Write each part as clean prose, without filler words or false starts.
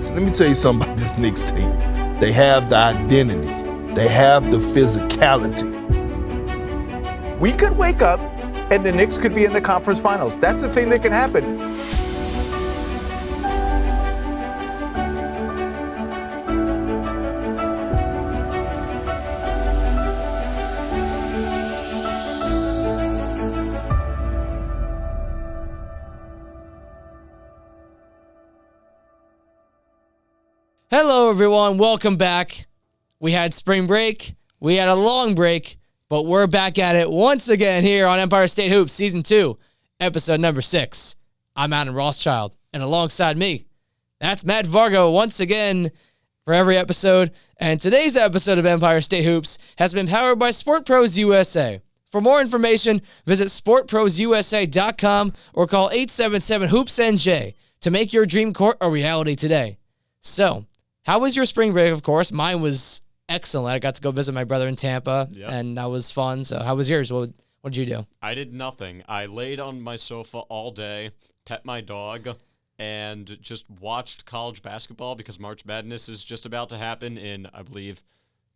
Listen, let me tell you something about this Knicks team. They have the identity. They have the physicality. We could wake up and the Knicks could be in the conference finals. That's a thing that can happen. Hello, everyone. Welcome back. We had spring break. We had a long break, but we're back at it once again here on Empire State Hoops Season 2, Episode number 6. I'm Adam Rothschild, and alongside me, that's Matt Vargo once again for every episode. And today's episode of Empire State Hoops has been powered by Sport Pros USA. For more information, visit sportprosusa.com or call 877-HOOPS-NJ to make your dream court a reality today. So, how was your spring break, of course? Mine was excellent. I got to go visit my brother in Tampa, and that was fun. So how was yours? What did you do? I did nothing. I laid on my sofa all day, pet my dog, and just watched college basketball because March Madness is just about to happen in, I believe,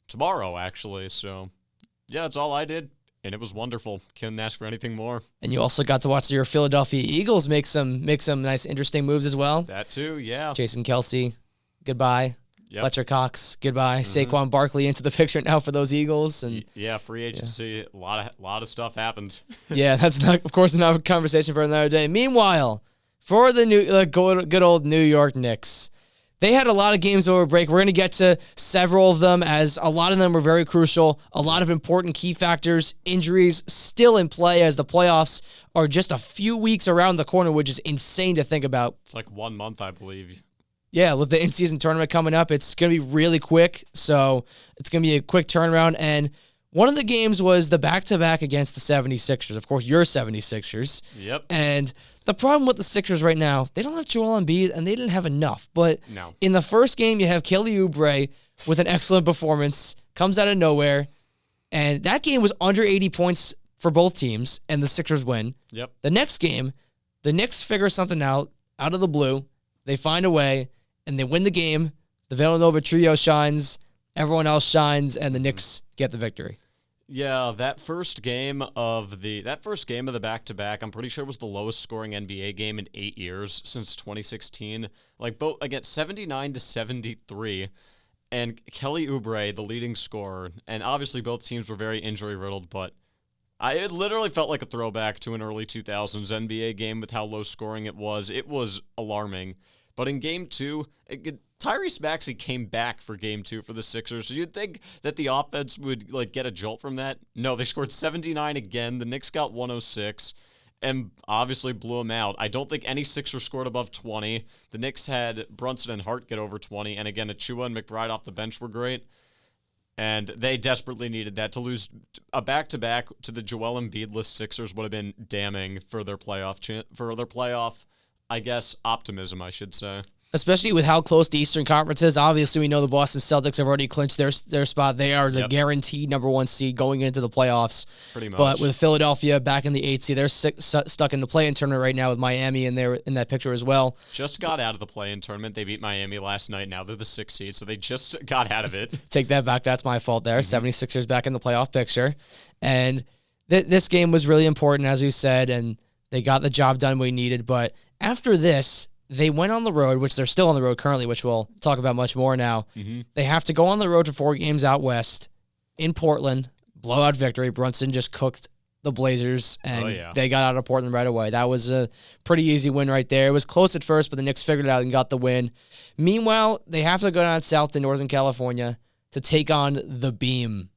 tomorrow, actually. So, yeah, that's all I did, and it was wonderful. Couldn't ask for anything more. And you also got to watch your Philadelphia Eagles make some nice, interesting moves as well. That too, yeah. Jason Kelce, goodbye. Yep. Fletcher Cox, goodbye. Saquon Barkley into the picture now for those Eagles, and yeah, free agency. Yeah. A lot of stuff happened. Yeah, that's not, of course, another conversation for another day. Meanwhile, for the good old New York Knicks, they had a lot of games over break. We're going to get to several of them, as a lot of them were very crucial. A lot of important key factors, injuries still in play, as the playoffs are just a few weeks around the corner, which is insane to think about. It's like 1 month, I believe. Yeah, with the in-season tournament coming up, it's going to be really quick, so it's going to be a quick turnaround. And one of the games was the back-to-back against the 76ers. Of course, your 76ers. Yep. And the problem with the Sixers right now, they don't have Joel Embiid, and they didn't have enough. But in the first game, you have Kelly Oubre with an excellent performance, comes out of nowhere, and that game was under 80 points for both teams, and the Sixers win. Yep. The next game, the Knicks figure something out of the blue. They find a way, and they win the game. The Villanova trio shines, everyone else shines, and the Knicks get the victory. Yeah, that first game of the back-to-back, I'm pretty sure was the lowest scoring NBA game in 8 years since 2016. Like both against 79-73, and Kelly Oubre, the leading scorer, and obviously both teams were very injury riddled, but it literally felt like a throwback to an early 2000s NBA game with how low scoring it was. It was alarming. But in Game 2, Tyrese Maxey came back for Game 2 for the Sixers. So you'd think that the offense would get a jolt from that. No, they scored 79 again. The Knicks got 106 and obviously blew them out. I don't think any Sixer scored above 20. The Knicks had Brunson and Hart get over 20. And again, Achua and McBride off the bench were great. And they desperately needed that. To lose a back-to-back to the Joel Embiid-less Sixers would have been damning for their playoff I guess, optimism, I should say. Especially with how close the Eastern Conference is. Obviously, we know the Boston Celtics have already clinched their spot. They are the guaranteed number 1 seed going into the playoffs. Pretty much. But with Philadelphia back in the 8th seed, they're stuck in the play-in tournament right now with Miami in that picture as well. Just got out of the play-in tournament. They beat Miami last night. Now they're the 6th seed, so they just got out of it. Take that back. That's my fault there. 76ers back in the playoff picture. And this game was really important, as we said, and they got the job done we needed. But after this, they went on the road, which they're still on the road currently, which we'll talk about much more now. They have to go on the road for 4 games out west in Portland. Blowout victory. Brunson just cooked the Blazers, and they got out of Portland right away. That was a pretty easy win right there. It was close at first, but the Knicks figured it out and got the win. Meanwhile, they have to go down south to Northern California to take on the Beam.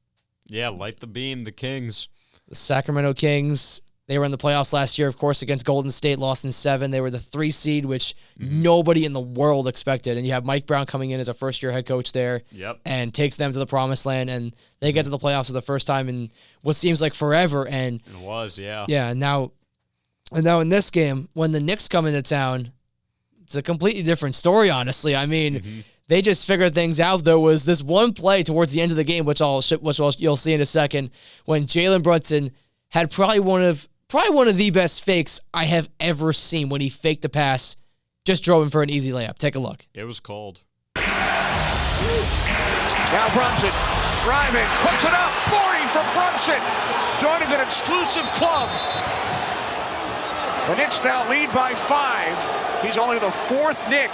Yeah, light the Beam, the Kings. The Sacramento Kings. They were in the playoffs last year, of course, against Golden State, lost in 7. They were the 3 seed, which nobody in the world expected. And you have Mike Brown coming in as a first-year head coach there and takes them to the promised land. And they get to the playoffs for the first time in what seems like forever. And it was, yeah. Yeah, and now in this game, when the Knicks come into town, it's a completely different story, honestly. I mean, they just figured things out. There was this one play towards the end of the game, which you'll see in a second, when Jalen Brunson had probably one of the best fakes I have ever seen when he faked the pass just drove in for an easy layup. Take a look. It was cold. Now Brunson driving, puts it up, 40 for Brunson, joining an exclusive club. The Knicks now lead by 5. He's only the 4th Knick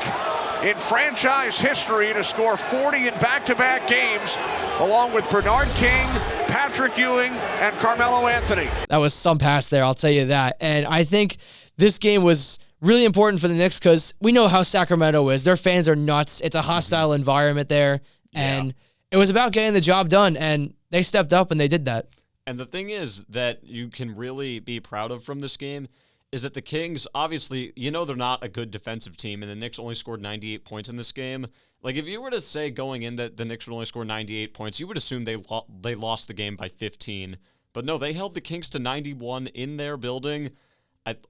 in franchise history to score 40 in back-to-back games, along with Bernard King, Patrick Ewing, and Carmelo Anthony. That was some pass there, I'll tell you that. And I think this game was really important for the Knicks because we know how Sacramento is. Their fans are nuts. It's a hostile environment there. And it was about getting the job done, and they stepped up and they did that. And the thing is that you can really be proud of from this game is that the Kings, obviously, they're not a good defensive team, and the Knicks only scored 98 points in this game. Like, if you were to say going in that the Knicks would only score 98 points, you would assume they lost the game by 15. But no, they held the Kings to 91 in their building.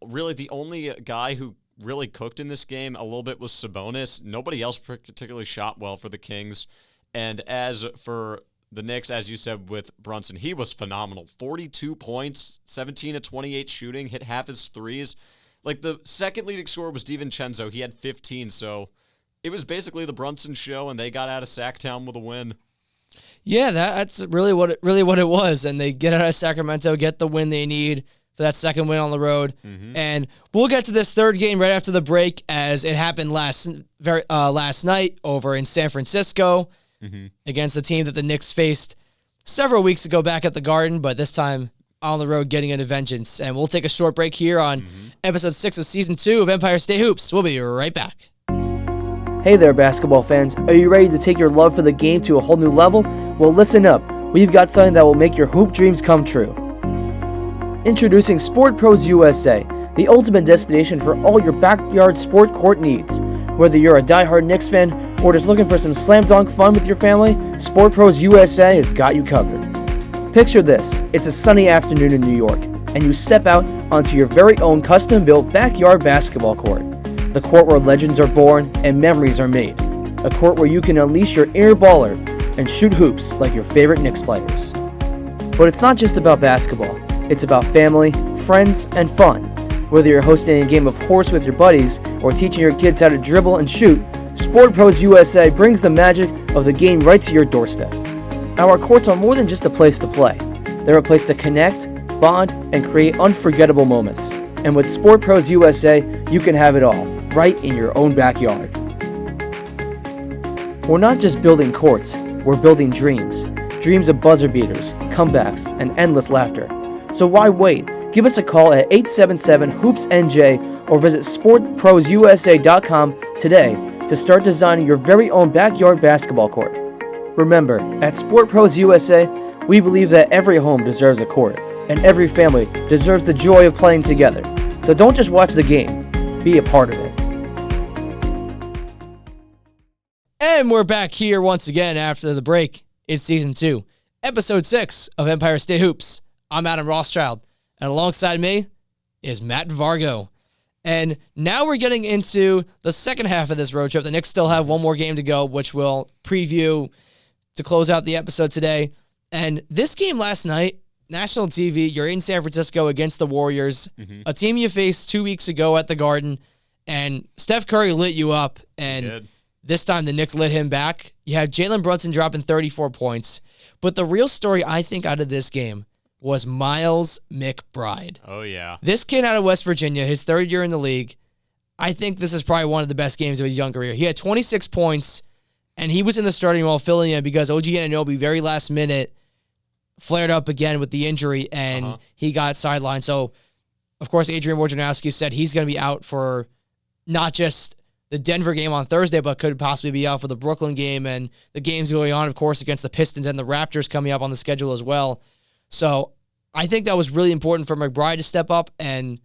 Really, the only guy who really cooked in this game a little bit was Sabonis. Nobody else particularly shot well for the Kings. And as for the Knicks, as you said with Brunson, he was phenomenal. 42 points, 17 of 28 shooting, hit half his threes. Like, the second leading scorer was DiVincenzo. He had 15, so it was basically the Brunson show, and they got out of Sacktown with a win. Yeah, that's really what it was. And they get out of Sacramento, get the win they need for that second win on the road. Mm-hmm. And we'll get to this third game right after the break, as it happened last night over in San Francisco. Mm-hmm. Against the team that the Knicks faced several weeks ago back at the Garden, but this time on the road getting into vengeance. And we'll take a short break here on episode 6 of season 2 of Empire State Hoops. We'll be right back. Hey there, basketball fans. Are you ready to take your love for the game to a whole new level? Well, listen up. We've got something that will make your hoop dreams come true. Introducing Sport Pros USA, the ultimate destination for all your backyard sport court needs. Whether you're a diehard Knicks fan or just looking for some slam dunk fun with your family, Sport Pros USA has got you covered. Picture this, it's a sunny afternoon in New York, and you step out onto your very own custom-built backyard basketball court. The court where legends are born and memories are made. A court where you can unleash your inner baller and shoot hoops like your favorite Knicks players. But it's not just about basketball, it's about family, friends, and fun. Whether you're hosting a game of horse with your buddies or teaching your kids how to dribble and shoot, Sport Pros USA brings the magic of the game right to your doorstep. Our courts are more than just a place to play. They're a place to connect, bond, and create unforgettable moments. And with Sport Pros USA, you can have it all, right in your own backyard. We're not just building courts, we're building dreams. Dreams of buzzer beaters, comebacks, and endless laughter. So why wait? Give us a call at 877-HOOPS-NJ or visit sportprosusa.com today to start designing your very own backyard basketball court. Remember, at Sport Pros USA, we believe that every home deserves a court, and every family deserves the joy of playing together. So don't just watch the game, be a part of it. And we're back here once again after the break. It's season 2, episode 6 of Empire State Hoops. I'm Adam Rothschild. And alongside me is Matt Vargo. And now we're getting into the second half of this road trip. The Knicks still have one more game to go, which we'll preview to close out the episode today. And this game last night, national TV, you're in San Francisco against the Warriors, a team you faced 2 weeks ago at the Garden, and Steph Curry lit you up, and this time the Knicks lit him back. You had Jalen Brunson dropping 34 points. But the real story, I think, out of this game was Miles McBride. Oh, yeah. This kid out of West Virginia, his third year in the league, I think this is probably one of the best games of his young career. He had 26 points, and he was in the starting role filling in because OG Anunoby, very last minute, flared up again with the injury, and he got sidelined. So, of course, Adrian Wojnarowski said he's going to be out for not just the Denver game on Thursday, but could possibly be out for the Brooklyn game and the games going on, of course, against the Pistons and the Raptors coming up on the schedule as well. So I think that was really important for McBride to step up and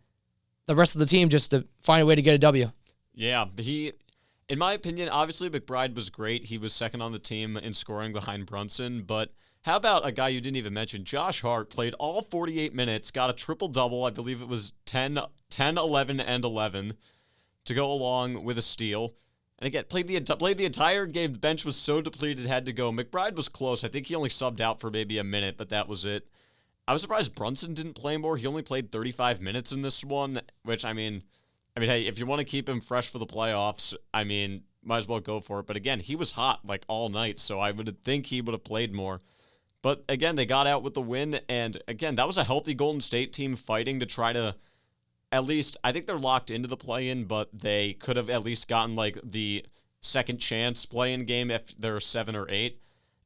the rest of the team just to find a way to get a W. Yeah, in my opinion, obviously McBride was great. He was second on the team in scoring behind Brunson, but how about a guy you didn't even mention? Josh Hart played all 48 minutes, got a triple-double. I believe it was 10, 11, and 11 to go along with a steal. And again, played the entire game. The bench was so depleted, had to go. McBride was close. I think he only subbed out for maybe a minute, but that was it. I was surprised Brunson didn't play more. He only played 35 minutes in this one, which, I mean, I mean, hey, if you want to keep him fresh for the playoffs, I mean, might as well go for it. But again, he was hot like all night, so I would think he would have played more. But again, they got out with the win, and again, that was a healthy Golden State team fighting to try to at least, I think they're locked into the play-in, but they could have at least gotten like the second chance play-in game if they're 7 or 8.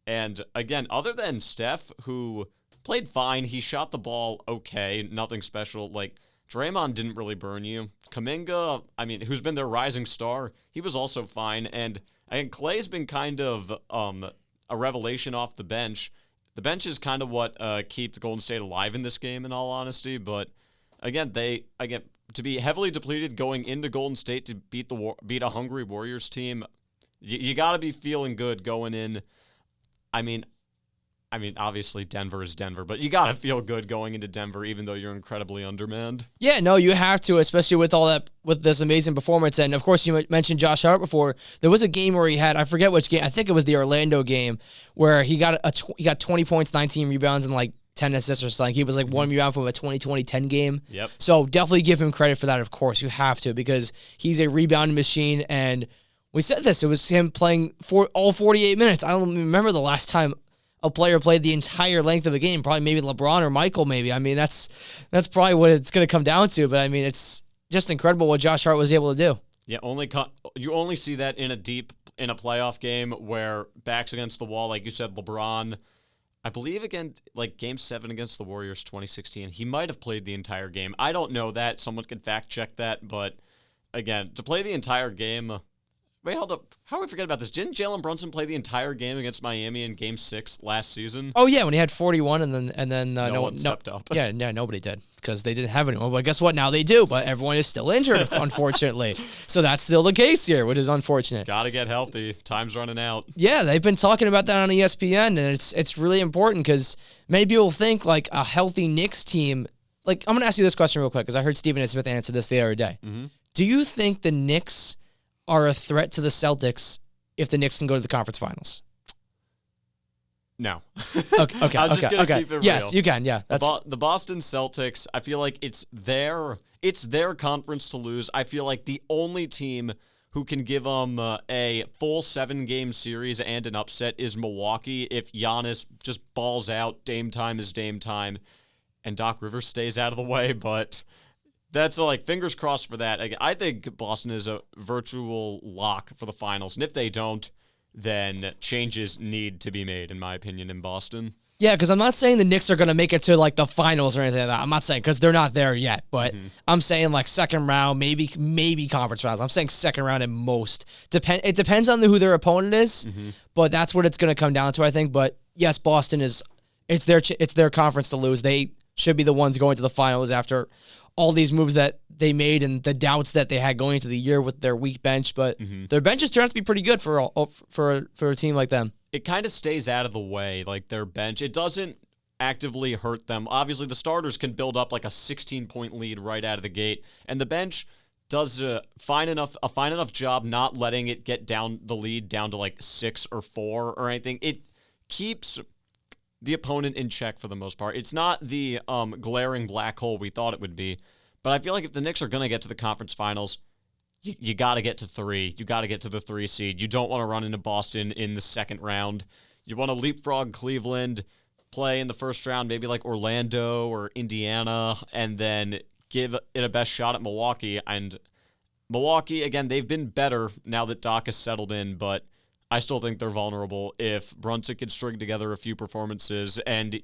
And again, other than Steph, who played fine, he shot the ball okay, nothing special. Like, Draymond didn't really burn you. Kuminga, I mean, who's been their rising star, he was also fine. And I think Klay's been kind of a revelation off the bench. The bench is kind of what keeps Golden State alive in this game, in all honesty. But again, to be heavily depleted going into Golden State to beat a hungry Warriors team, you got to be feeling good going in. I mean, obviously Denver is Denver, but you got to feel good going into Denver, even though you're incredibly undermanned. Yeah, no, you have to, especially with all that, with this amazing performance. And of course, you mentioned Josh Hart before. There was a game where he had, I forget which game, I think it was the Orlando game, where he got 20 points, 19 rebounds, and like 10 assists or something. He was like one rebound from a 20-20-10 game. Yep. So definitely give him credit for that. Of course, you have to, because he's a rebounding machine. And we said this, it was him playing for all 48 minutes. I don't remember the last time a player played the entire length of a game. Probably maybe LeBron or Michael maybe. I mean, that's probably what it's going to come down to. But I mean, it's just incredible what Josh Hart was able to do. Yeah, you only see that in a playoff game where backs against the wall, like you said, LeBron. I believe again, like Game 7 against the Warriors 2016, he might have played the entire game. I don't know that. Someone could fact check that. But again, to play the entire game. Wait, hold up. How are we forgetting about this? Didn't Jalen Brunson play the entire game against Miami in Game 6 last season? Oh yeah, when he had 41, and then no one stepped up. Yeah, nobody did, because they didn't have anyone. But guess what? Now they do, but everyone is still injured, unfortunately. So that's still the case here, which is unfortunate. Gotta get healthy. Time's running out. Yeah, they've been talking about that on ESPN, and it's really important, because many people think like a healthy Knicks team. Like, I'm gonna ask you this question real quick, because I heard Stephen A. Smith answer this the other day. Mm-hmm. Do you think the Knicks are a threat to the Celtics if the Knicks can go to the conference finals? No. Okay. I'm just gonna keep it real. Yes, you can. Yeah, the Boston Celtics. I feel like it's their conference to lose. I feel like the only team who can give them a full 7-game series and an upset is Milwaukee. If Giannis just balls out, Dame time is Dame time, and Doc Rivers stays out of the way, but. That's like fingers crossed for that. I think Boston is a virtual lock for the finals. And if they don't, then changes need to be made, in my opinion, in Boston. Yeah, because I'm not saying the Knicks are going to make it to like the finals or anything like that. I'm not saying, because they're not there yet. But I'm saying like second round, maybe conference rounds. I'm saying second round at most. It depends on who their opponent is, but that's what it's going to come down to, I think. But yes, Boston it's their conference to lose. They should be the ones going to the finals after all these moves that they made and the doubts that they had going into the year with their weak bench. But their benches turned out to be pretty good for a team like them. It kind of stays out of the way, like their bench. It doesn't actively hurt them. Obviously, the starters can build up like a 16-point lead right out of the gate, and the bench does a fine enough job not letting it get down the lead down to like 6 or 4 or anything. It keeps the opponent in check for the most part. It's not the glaring black hole we thought it would be, but I feel like if the Knicks are going to get to the conference finals, you got to get to 3. You got to get to the 3 seed. You don't want to run into Boston in the second round. You want to leapfrog Cleveland, play in the first round, maybe like Orlando or Indiana, and then give it a best shot at Milwaukee. And Milwaukee, again, they've been better now that Doc has settled in, but I still think they're vulnerable. If Brunson can string together a few performances, and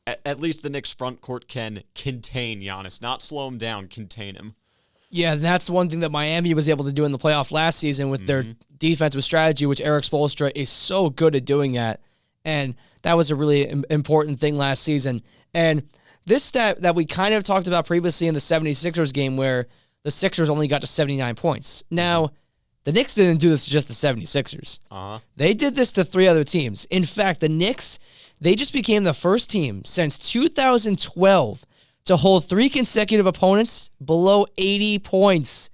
at least the Knicks front court can contain Giannis, not slow him down, contain him. Yeah, that's one thing that Miami was able to do in the playoffs last season with their defensive strategy, which Eric Spoelstra is so good at doing that. And that was a really important thing last season. And this stat that we kind of talked about previously in the 76ers game, where the Sixers only got to 79 points. Now, the Knicks didn't do this to just the 76ers. They did this to 3 other teams. In fact, the Knicks, they just became the first team since 2012 to hold 3 consecutive opponents below 80 points.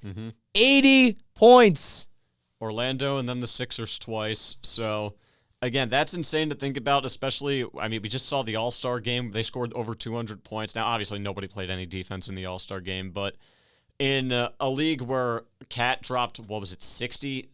80 points. Orlando and then the Sixers twice. So, again, that's insane to think about, especially, I mean, we just saw the All-Star game. They scored over 200 points. Now, obviously, nobody played any defense in the All-Star game, but in a league where Cat dropped, 60?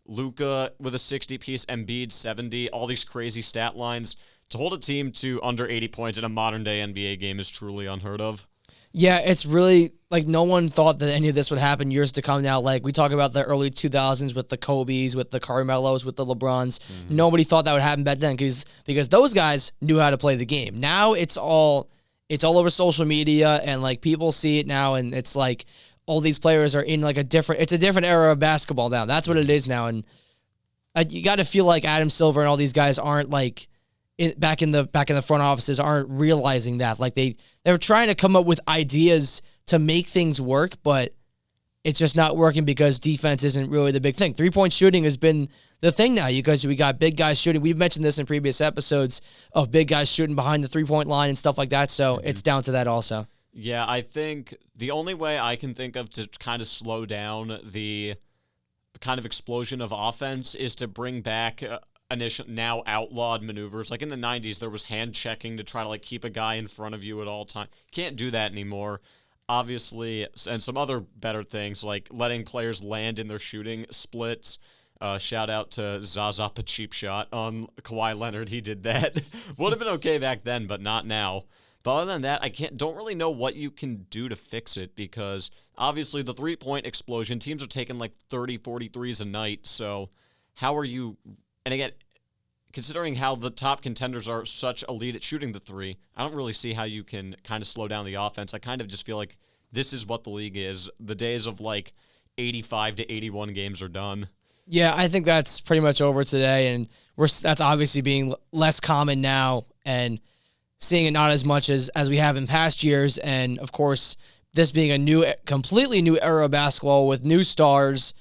Luka with a 60 piece, Embiid 70, all these crazy stat lines. To hold a team to under 80 points in a modern day NBA game is truly unheard of. Yeah, it's really like no one thought that any of this would happen years to come now. Like we talk about the early 2000s with the Kobes, with the Carmelos, with the LeBrons. Nobody thought that would happen back then because those guys knew how to play the game. Now it's all over social media and like people see it now and it's like all these players are in like it's a different era of basketball now. That's what it is now. And you got to feel like Adam Silver and all these guys aren't like back in the front offices aren't realizing that. Like they're trying to come up with ideas to make things work, but it's just not working because defense isn't really the big thing. 3-point shooting has been the thing now because we got big guys shooting. We've mentioned this in previous episodes of big guys shooting behind the 3-point line and stuff like that. So it's down to that also. Yeah, I think the only way I can think of to kind of slow down the kind of explosion of offense is to bring back initial now outlawed maneuvers. Like in the 90s, there was hand checking to try to like keep a guy in front of you at all times. Can't do that anymore. Obviously, and some other better things like letting players land in their shooting splits. Shout out to Zaza a cheap shot on Kawhi Leonard. He did that. Would have been okay back then, but not now. But other than that, don't really know what you can do to fix it because obviously the 3-point explosion, teams are taking like 30, 40 threes a night. So how are you, and again, considering how the top contenders are such elite at shooting the three, I don't really see how you can kind of slow down the offense. I kind of just feel like this is what the league is. The days of like 85 to 81 games are done. Yeah, I think that's pretty much over today, and that's obviously being less common now, and seeing it not as much as we have in past years, and of course, this being a completely new era of basketball with new stars,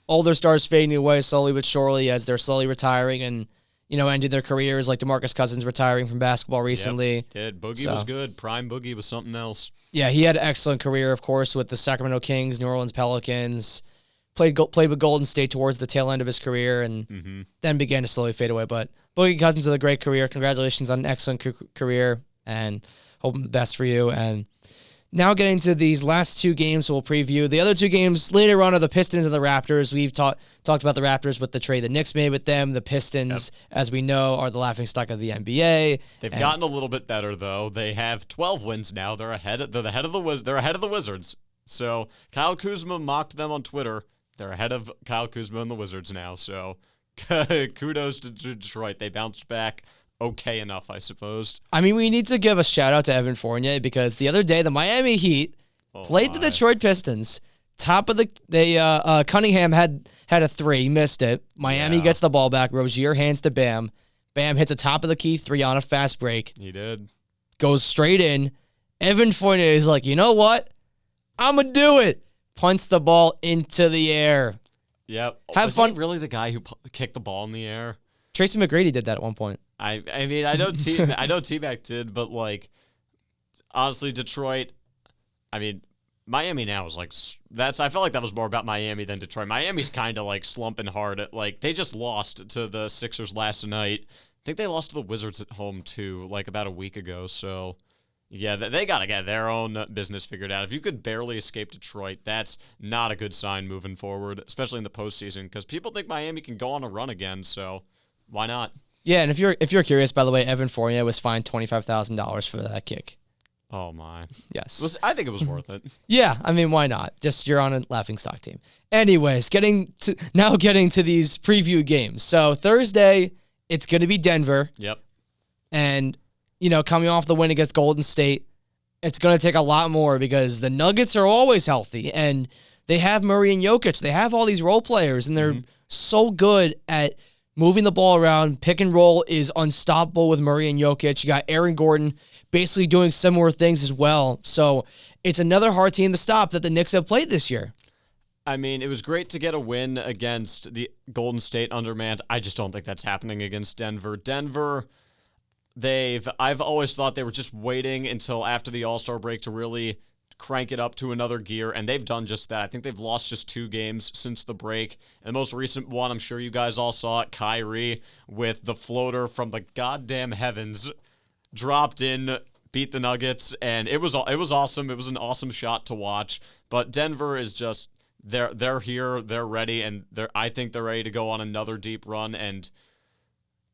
older stars fading away slowly but surely as they're slowly retiring and, ending their careers, like DeMarcus Cousins retiring from basketball recently. Yep, did. Boogie was good. Prime Boogie was something else. Yeah, he had an excellent career, of course, with the Sacramento Kings, New Orleans Pelicans, played with Golden State towards the tail end of his career, and then began to slowly fade away, but Boogie Cousins with a great career. Congratulations on an excellent career, and hope the best for you. And now getting to these last two games, we'll preview. The other two games later on are the Pistons and the Raptors. We've talked about the Raptors with the trade the Knicks made with them. The Pistons, as we know, are the laughingstock of the NBA. They've gotten a little bit better though. They have 12 wins now. They're ahead of the Wizards. So Kyle Kuzma mocked them on Twitter. They're ahead of Kyle Kuzma and the Wizards now. So kudos to Detroit. They bounced back okay enough, I suppose. I mean, we need to give a shout out to Evan Fournier because the other day the Miami Heat played the Detroit Pistons. Top of Cunningham had a three, missed it. Miami gets the ball back. Rozier hands to Bam. Bam hits a top of the key three on a fast break. He did. Goes straight in. Evan Fournier is like, you know what? I'm going to do it. Punts the ball into the air. Yep. Was fun. He really the guy who kicked the ball in the air? Tracy McGrady did that at one point. I mean, I know T-Mac did, but like, honestly, Detroit, I mean, Miami now is like, I felt like that was more about Miami than Detroit. Miami's kind of like slumping hard. Like, they just lost to the Sixers last night. I think they lost to the Wizards at home too, like about a week ago. So, yeah, they got to get their own business figured out. If you could barely escape Detroit, that's not a good sign moving forward, especially in the postseason, because people think Miami can go on a run again. So, why not? Yeah, and if you're curious, by the way, Evan Fournier was fined $25,000 for that kick. Oh my! Yes, I think it was worth it. Yeah, I mean, why not? Just you're on a laughingstock team. Anyways, getting to these preview games. So Thursday, it's going to be Denver. Yep. And coming off the win against Golden State, it's going to take a lot more because the Nuggets are always healthy and they have Murray and Jokic. They have all these role players and they're so good at moving the ball around. Pick and roll is unstoppable with Murray and Jokic. You got Aaron Gordon basically doing similar things as well. So it's another hard team to stop that the Knicks have played this year. I mean, it was great to get a win against the Golden State undermanned. I just don't think that's happening against Denver. Denver, I've always thought they were just waiting until after the All-Star break to really crank it up to another gear, and they've done just that. I think they've lost just 2 games since the break. And the most recent one, I'm sure you guys all saw it, Kyrie with the floater from the goddamn heavens dropped in beat the Nuggets, and it was awesome. It was an awesome shot to watch. But Denver is just they're here, they're ready, and I think they're ready to go on another deep run. And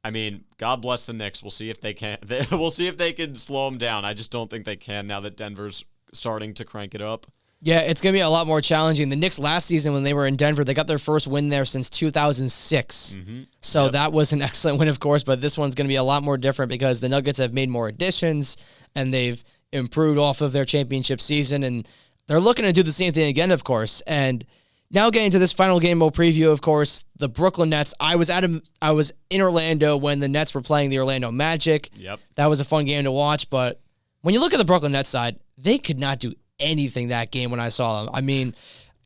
I mean, God bless the Knicks. We'll see if they can. We'll see if they can slow them down. I just don't think they can now that Denver's starting to crank it up. Yeah, it's going to be a lot more challenging. The Knicks last season when they were in Denver, they got their first win there since 2006. So that was an excellent win, of course, but this one's going to be a lot more different because the Nuggets have made more additions and they've improved off of their championship season, and they're looking to do the same thing again, of course. And now getting to this final game we'll preview, of course, the Brooklyn Nets. I was in Orlando when the Nets were playing the Orlando Magic. Yep. That was a fun game to watch, but when you look at the Brooklyn Nets side, they could not do anything that game when I saw them. I mean,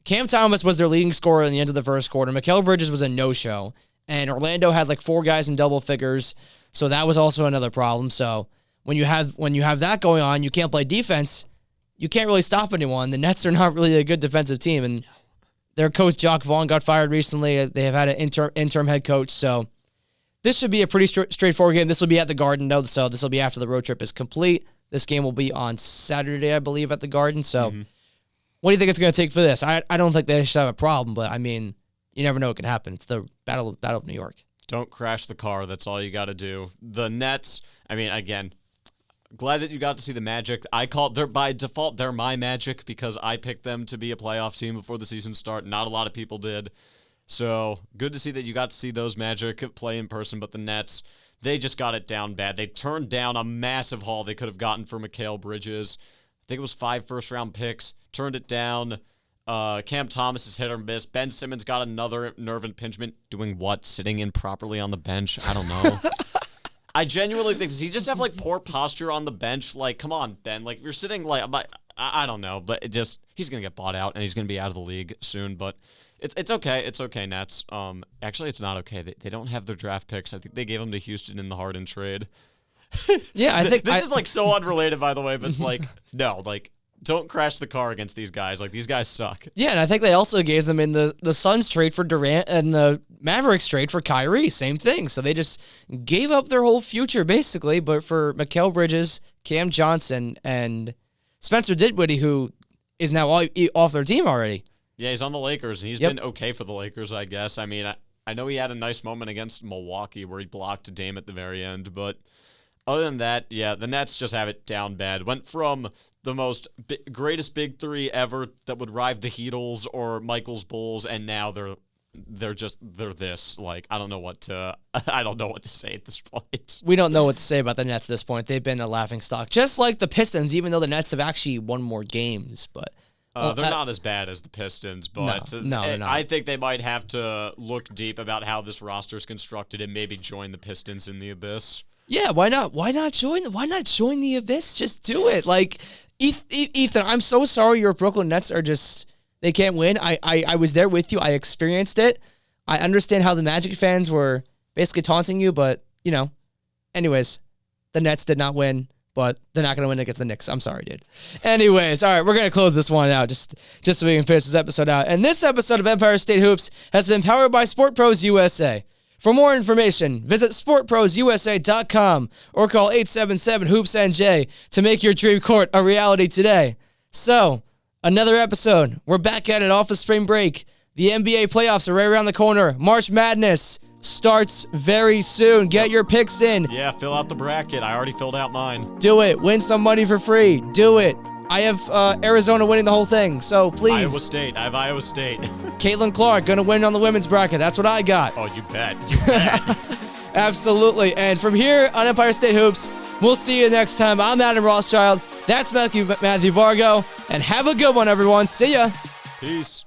Cam Thomas was their leading scorer in the end of the first quarter. Mikal Bridges was a no-show, and Orlando had like 4 guys in double figures, so that was also another problem. So when you have that going on, you can't play defense. You can't really stop anyone. The Nets are not really a good defensive team, and their coach Jacques Vaughn got fired recently. They have had an interim head coach, so this should be a pretty straightforward game. This will be at the Garden, though, so this will be after the road trip is complete. This game will be on Saturday, I believe, at the Garden. So what do you think it's going to take for this? I don't think they should have a problem, but, I mean, you never know what can happen. It's the Battle of New York. Don't crash the car. That's all you got to do. The Nets, I mean, again, glad that you got to see the Magic. By default, they're my Magic because I picked them to be a playoff team before the season started. Not a lot of people did. So good to see that you got to see those Magic play in person, but the Nets, they just got it down bad. They turned down a massive haul they could have gotten for Mikal Bridges. I think it was 5 first-round picks. Turned it down. Cam Thomas is hit or miss. Ben Simmons got another nerve impingement. Doing what? Sitting improperly on the bench? I don't know. I genuinely think, does he just have, like, poor posture on the bench? Like, come on, Ben. Like, if you're sitting, like, I don't know. But he's going to get bought out, and he's going to be out of the league soon. But it's okay. It's okay, Nets. Actually, it's not okay. They don't have their draft picks. I think they gave them to Houston in the Harden trade. Yeah, I think this is like so unrelated, by the way, but it's like, no, like, don't crash the car against these guys. Like, these guys suck. Yeah, and I think they also gave them in the Suns trade for Durant and the Mavericks trade for Kyrie. Same thing. So they just gave up their whole future, basically, but for Mikal Bridges, Cam Johnson, and Spencer Dinwiddie, who is now off their team already. Yeah, he's on the Lakers, and he's been okay for the Lakers, I guess. I mean, I know he had a nice moment against Milwaukee where he blocked Dame at the very end, but other than that, yeah, the Nets just have it down bad. Went from the greatest big three ever that would rival the Heatles or Michael's Bulls, and now they're this. Like, I don't know what to say at this point. We don't know what to say about the Nets at this point. They've been a laughingstock, just like the Pistons, even though the Nets have actually won more games, but they're not as bad as the Pistons, but no, they're not. I think they might have to look deep about how this roster is constructed and maybe join the Pistons in the abyss. Yeah, why not? Why not join the abyss? Just do it. Like, Ethan, I'm so sorry your Brooklyn Nets are just, they can't win. I was there with you. I experienced it. I understand how the Magic fans were basically taunting you, but, you know, anyways, the Nets did not win. But they're not going to win against the Knicks. I'm sorry, dude. Anyways, all right, we're going to close this one out just so we can finish this episode out. And this episode of Empire State Hoops has been powered by Sport Pros USA. For more information, visit sportprosusa.com or call 877-HOOPS-NJ to make your dream court a reality today. So, another episode. We're back at it off of spring break. The NBA playoffs are right around the corner. March Madness starts very soon. Get your picks in. Yeah, fill out the bracket. I already filled out mine. Do it. Win some money for free. Do it. I have Arizona winning the whole thing, so please. Iowa State. I have Iowa State. Caitlin Clark going to win on the women's bracket. That's what I got. Oh, you bet. You bet. Absolutely. And from here on Empire State Hoops, we'll see you next time. I'm Adam Rothschild. That's Matthew Vargo. And have a good one, everyone. See ya. Peace.